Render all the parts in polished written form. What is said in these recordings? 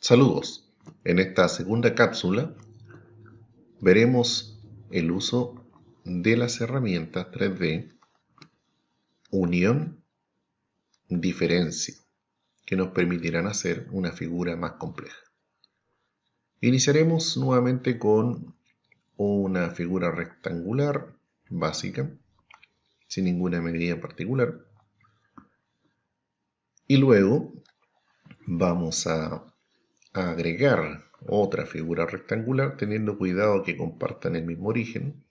Saludos. En esta segunda cápsula veremos el uso de las herramientas 3D unión, diferencia, que nos permitirán hacer una figura más compleja. Iniciaremos nuevamente con una figura rectangular básica, sin ninguna medida en particular, y luego vamos a agregar otra figura rectangular teniendo cuidado que compartan el mismo origen,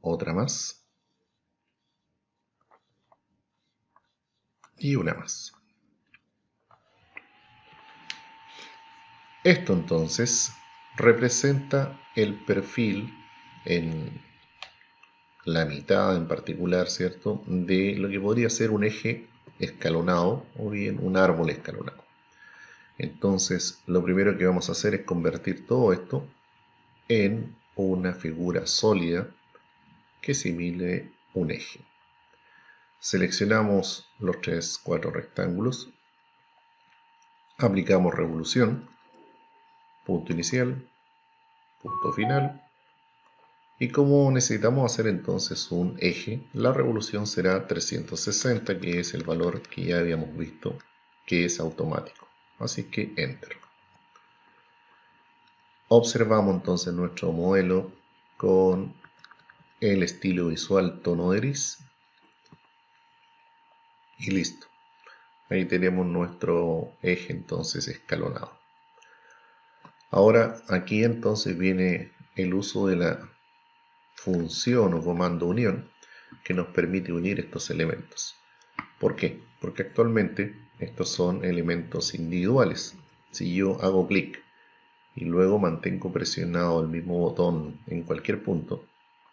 otra más y una más. Esto entonces representa el perfil en la mitad en particular, ¿cierto?, de lo que podría ser un eje escalonado o bien un árbol escalonado. Entonces, lo primero que vamos a hacer es convertir todo esto en una figura sólida que simile un eje. Seleccionamos los 4 rectángulos, aplicamos revolución, punto inicial, punto final, y como necesitamos hacer entonces un eje, la revolución será 360, que es el valor que ya habíamos visto, que es automático. Así que Enter. Observamos entonces nuestro modelo con el estilo visual tono de gris y listo. Ahí tenemos nuestro eje entonces escalonado. Ahora aquí entonces viene el uso de la función o comando unión que nos permite unir estos elementos. ¿Por qué? Porque actualmente estos son elementos individuales. Si yo hago clic y luego mantengo presionado el mismo botón en cualquier punto,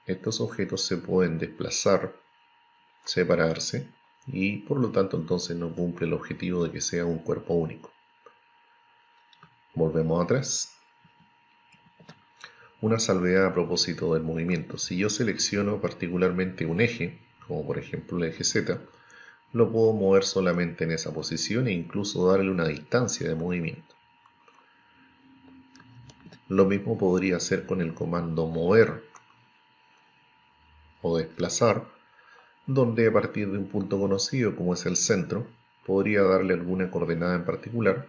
estos objetos se pueden desplazar, separarse y por lo tanto entonces no cumple el objetivo de que sea un cuerpo único. Volvemos atrás. Una salvedad a propósito del movimiento. Si yo selecciono particularmente un eje, como por ejemplo el eje Z, lo puedo mover solamente en esa posición e incluso darle una distancia de movimiento. Lo mismo podría hacer con el comando mover o desplazar, donde a partir de un punto conocido como es el centro, podría darle alguna coordenada en particular,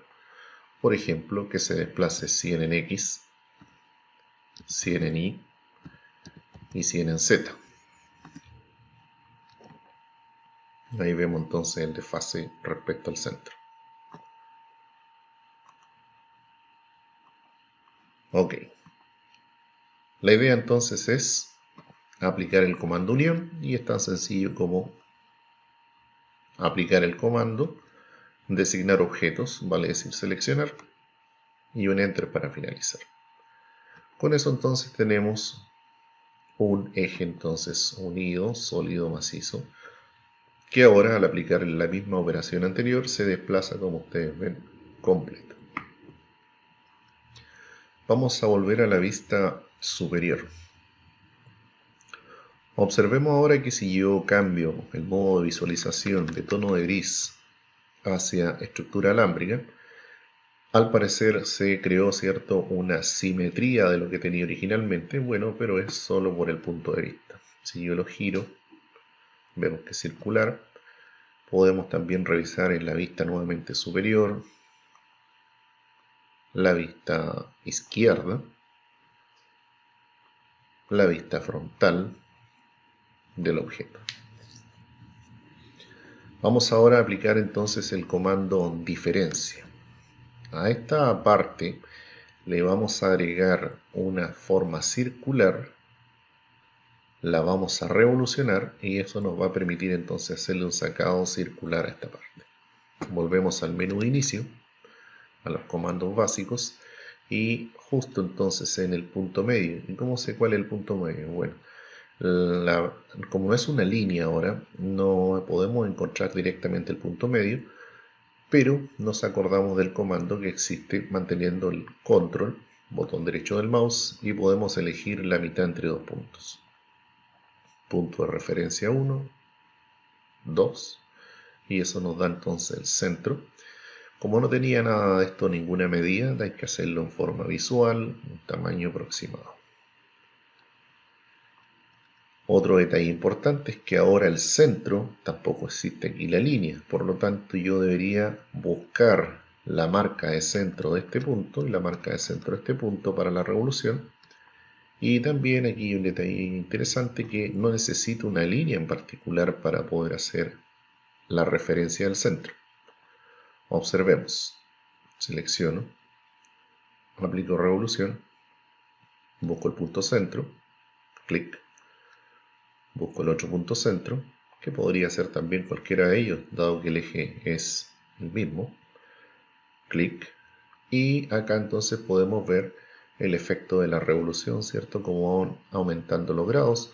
por ejemplo, que se desplace 100 en X, 100 en Y y 100 en Z. Ahí vemos entonces el desfase respecto al centro. Ok. La idea entonces es aplicar el comando unión y es tan sencillo como aplicar el comando, designar objetos, vale decir seleccionar, y un enter para finalizar. Con eso entonces tenemos un eje entonces unido, sólido, macizo, que ahora al aplicar la misma operación anterior se desplaza, como ustedes ven, completo. Vamos a volver a la vista superior. Observemos ahora que si yo cambio el modo de visualización de tono de gris hacia estructura alámbrica, al parecer se creó, ¿cierto?, una simetría de lo que tenía originalmente, bueno, pero es solo por el punto de vista. Si yo lo giro, vemos que es circular. Podemos también revisar en la vista nuevamente superior, la vista izquierda, la vista frontal del objeto. Vamos ahora a aplicar entonces el comando diferencia. A esta parte le vamos a agregar una forma circular, la vamos a revolucionar y eso nos va a permitir entonces hacerle un sacado circular a esta parte. Volvemos al menú de inicio, a los comandos básicos y justo entonces en el punto medio. ¿Y cómo sé cuál es el punto medio? Bueno, como no es una línea ahora, no podemos encontrar directamente el punto medio, pero nos acordamos del comando que existe manteniendo el control, botón derecho del mouse, y podemos elegir la mitad entre dos puntos. Punto de referencia 1, 2, y eso nos da entonces el centro. Como no tenía nada de esto, ninguna medida, hay que hacerlo en forma visual, un tamaño aproximado. Otro detalle importante es que ahora el centro tampoco existe aquí la línea, por lo tanto yo debería buscar la marca de centro de este punto y la marca de centro de este punto para la revolución. Y también aquí hay un detalle interesante, que no necesito una línea en particular para poder hacer la referencia del centro. Observemos, selecciono, aplico revolución, busco el punto centro, clic, busco el otro punto centro, que podría ser también cualquiera de ellos, dado que el eje es el mismo, clic, y acá entonces podemos ver el efecto de la revolución, ¿cierto? Como van aumentando los grados,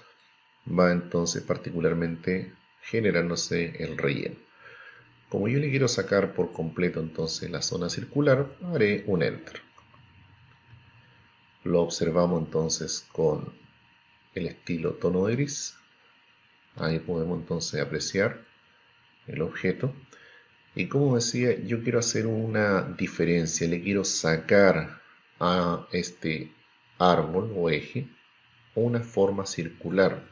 va entonces particularmente generándose el relleno. Como yo le quiero sacar por completo entonces la zona circular, haré un Enter. Lo observamos entonces con el estilo tono de gris. Ahí podemos entonces apreciar el objeto. Y como decía, yo quiero hacer una diferencia, le quiero sacar a este árbol o eje una forma circular.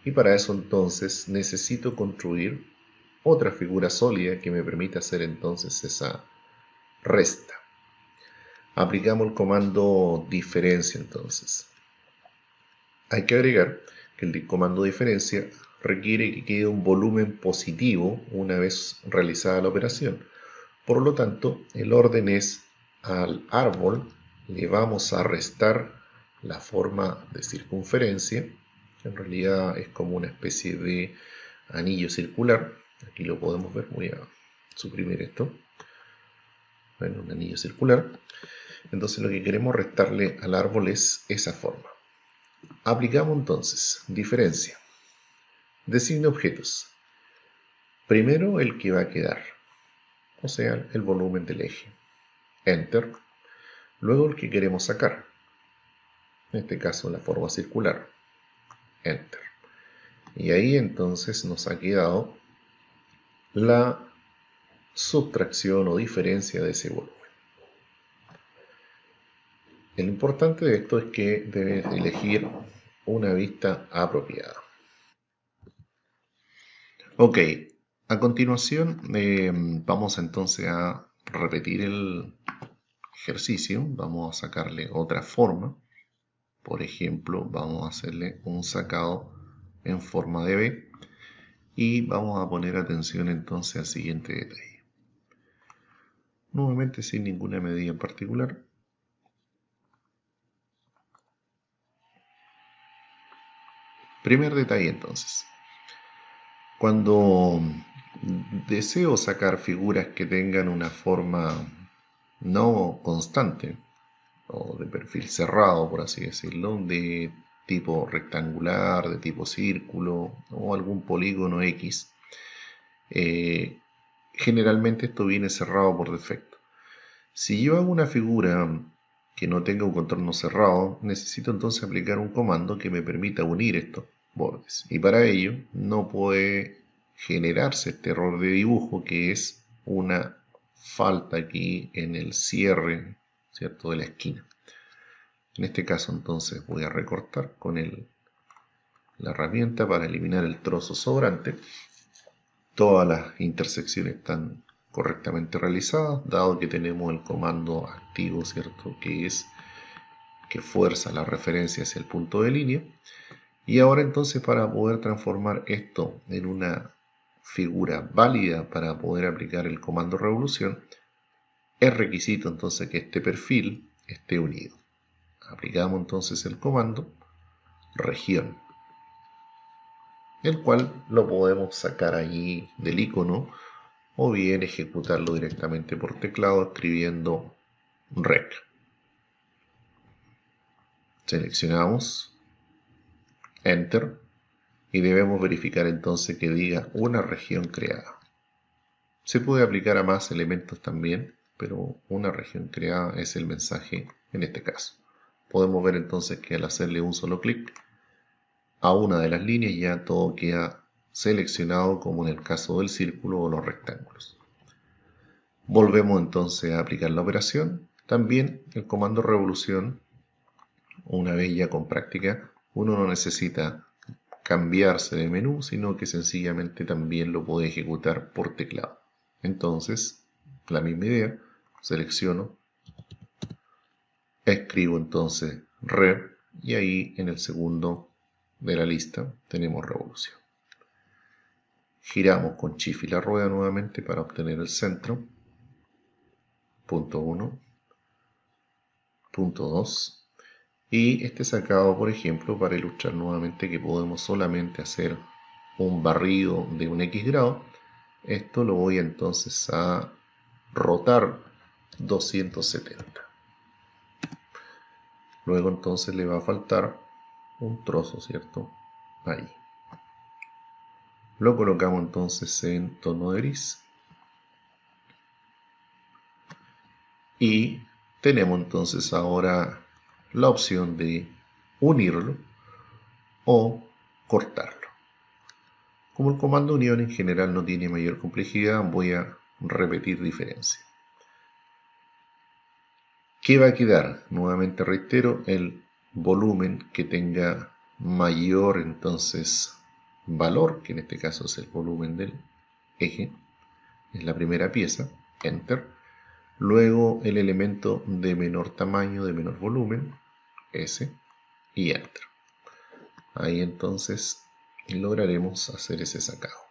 Y para eso entonces necesito construir otra figura sólida que me permita hacer entonces esa resta. Aplicamos el comando diferencia entonces. Hay que agregar que el comando diferencia requiere que quede un volumen positivo una vez realizada la operación. Por lo tanto, el orden es: al árbol le vamos a restar la forma de circunferencia, que en realidad es como una especie de anillo circular. Aquí lo podemos ver, voy a suprimir esto. Bueno, un anillo circular. Entonces lo que queremos restarle al árbol es esa forma. Aplicamos entonces diferencia. Designa objetos. Primero el que va a quedar, o sea, el volumen del eje. Enter. Luego el que queremos sacar, en este caso la forma circular. Enter. Y ahí entonces nos ha quedado la subtracción o diferencia de ese volumen. Lo importante de esto es que debes elegir una vista apropiada. Ok, a continuación vamos entonces a repetir el ejercicio. Vamos a sacarle otra forma. Por ejemplo, vamos a hacerle un sacado en forma de B y vamos a poner atención entonces al siguiente detalle. Nuevamente sin ninguna medida en particular. Primer detalle entonces. Cuando deseo sacar figuras que tengan una forma no constante, o de perfil cerrado, por así decirlo, de tipo rectangular, de tipo círculo, o algún polígono X, generalmente esto viene cerrado por defecto. Si yo hago una figura que no tenga un contorno cerrado, necesito entonces aplicar un comando que me permita unir estos bordes. Y para ello no puede generarse este error de dibujo, que es una falta aquí en el cierre, ¿cierto?, de la esquina. En este caso entonces voy a recortar con la herramienta para eliminar el trozo sobrante. Todas las intersecciones están correctamente realizadas, dado que tenemos el comando activo, ¿cierto?, que fuerza la referencia hacia el punto de línea. Y ahora entonces, para poder transformar esto en una figura válida para poder aplicar el comando revolución, es requisito entonces que este perfil esté unido. Aplicamos entonces el comando región, el cual lo podemos sacar allí del icono o bien ejecutarlo directamente por teclado escribiendo rec. Seleccionamos Enter y debemos verificar entonces que diga una región creada. Se puede aplicar a más elementos también, pero una región creada es el mensaje en este caso. Podemos ver entonces que al hacerle un solo clic a una de las líneas ya todo queda seleccionado, como en el caso del círculo o los rectángulos. Volvemos entonces a aplicar la operación. También el comando revolución, una vez ya con práctica, uno no necesita cambiarse de menú, sino que sencillamente también lo puede ejecutar por teclado. Entonces, la misma idea, selecciono, escribo entonces rev y ahí en el segundo de la lista tenemos revolución. Giramos con Shift y la rueda nuevamente para obtener el centro. Punto 1, punto 2. Y este sacado, por ejemplo, para ilustrar nuevamente que podemos solamente hacer un barrido de un X grado. Esto lo voy entonces a rotar 270. Luego entonces le va a faltar un trozo, ¿cierto? Ahí. Lo colocamos entonces en tono de gris. Y tenemos entonces ahora la opción de unirlo o cortarlo. Como el comando unión en general no tiene mayor complejidad, voy a repetir diferencia. ¿Qué va a quedar? Nuevamente reitero, el volumen que tenga mayor entonces valor, que en este caso es el volumen del eje, es la primera pieza, Enter. Luego el elemento de menor tamaño, de menor volumen, S, y Enter. Ahí entonces lograremos hacer ese sacado.